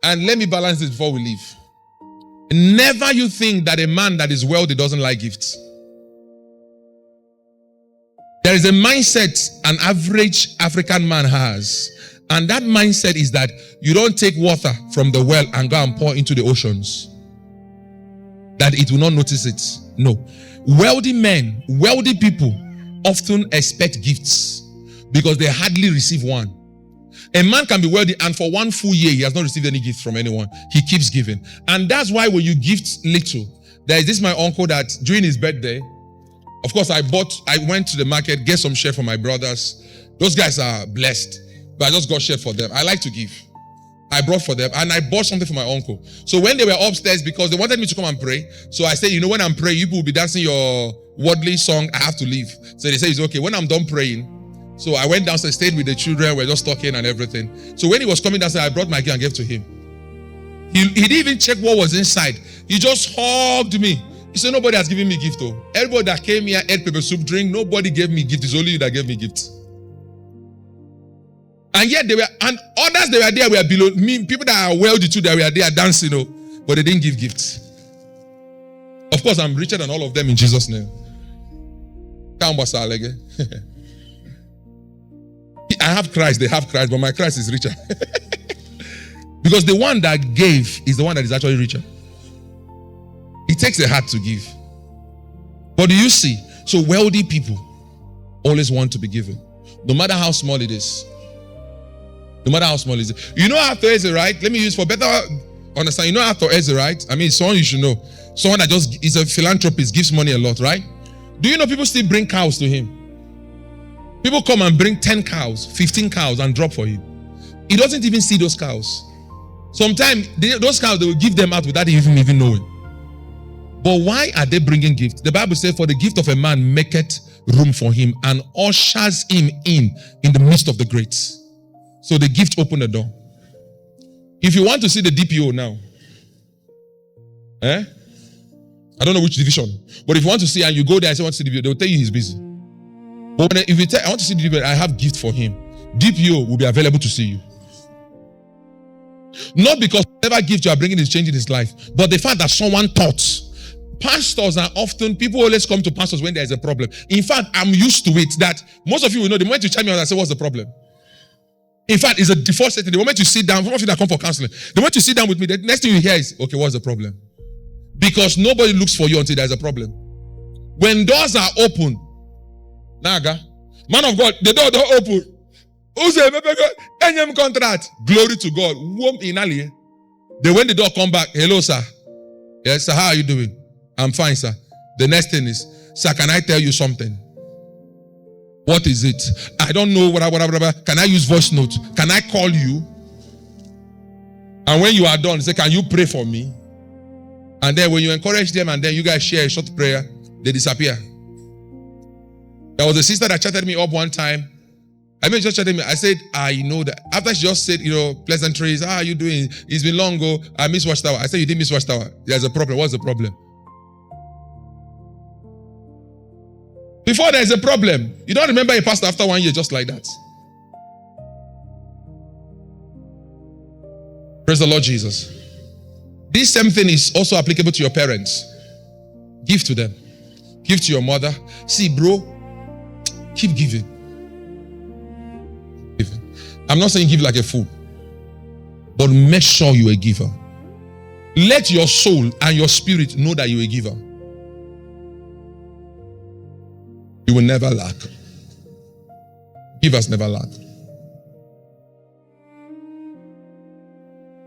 And let me balance this before we leave. Never you think that a man that is wealthy doesn't like gifts. There is a mindset an average African man has. And that mindset is that you don't take water from the well and go and pour into the oceans. That it will not notice it. No. Wealthy men, wealthy people often expect gifts because they hardly receive one. A man can be wealthy and for one full year he has not received any gift from anyone. He keeps giving. And that's why when you gift little, there is this my uncle that during his birthday, of course I went to the market, get some share for my brothers. Those guys are blessed, but I just got share for them. I like to give. I brought for them and I bought something for my uncle. So when they were upstairs, because they wanted me to come and pray, so I said, when I'm praying, you people will be dancing your worldly song, I have to leave. So they said, it's okay. When I'm done praying, so I went downstairs, stayed with the children, we're just talking and everything. So when he was coming downstairs, I brought my gift and gave to him. He didn't even check what was inside. He just hugged me. He said, nobody has given me gift. Oh. Everybody that came here, ate pepper soup, drink, nobody gave me gift. It's only you that gave me gift. And yet and others they were there were below me, people that are wealthy too, they were there dancing, but they didn't give gifts. Of course, I'm richer than all of them in Jesus' name. I have Christ, they have Christ, but my Christ is richer. Because the one that gave is the one that is actually richer. It takes a heart to give. But do you see? So wealthy people always want to be given. No matter how small it is. No matter how small it is. You know after Eze, right? Let me use for better understand. You know after Eze, right? I mean, someone you should know. Someone that just is a philanthropist, gives money a lot, right? Do you know people still bring cows to him? People come and bring 10 cows, 15 cows and drop for him. He doesn't even see those cows. Sometimes those cows, they will give them out without even knowing. But why are they bringing gifts? The Bible says, for the gift of a man maketh room for him and ushers him in the midst of the greats. So the gift opened the door. If you want to see the DPO now, I don't know which division, but if you want to see and you go there and say, I want to see the DPO, they will tell you he's busy. But if you tell, I want to see the DPO, I have gift for him. DPO will be available to see you. Not because whatever gift you are bringing is changing his life, but the fact that someone taught. Pastors are often, people always come to pastors when there is a problem. In fact, I'm used to it that most of you will know the moment you chime me out and say, what's the problem? In fact, it's a default setting. The moment you sit down, some of you that come for counseling, the moment you sit down with me, the next thing you hear is, okay, what's the problem? Because nobody looks for you until there's a problem. When doors are open, Naga, man of God, the door don't open. Who's a contract? Glory to God. Then when the door come back, hello, sir. Yes, sir, how are you doing? I'm fine, sir. The next thing is, sir, can I tell you something? What is it? I don't know, whatever. Can I use voice note? Can I call you? And when you are done, say, can you pray for me? And then when you encourage them and then you guys share a short prayer, they disappear. There was a sister that chatted me up one time. Just chatted me. I said, I know that. After she just said, pleasantries, how are you doing? It's been long ago. I miss Watchtower. I said, you didn't miss Watchtower. There's a problem. What's the problem? Before there's a problem. You don't remember a pastor after 1 year just like that. Praise the Lord Jesus. This same thing is also applicable to your parents. Give to them. Give to your mother. See, bro, keep giving. I'm not saying give like a fool, but make sure you're a giver. Let your soul and your spirit know that you're a giver. You will never lack. Givers never lack.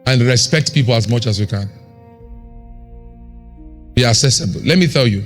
And respect people as much as you can. Be accessible. Let me tell you,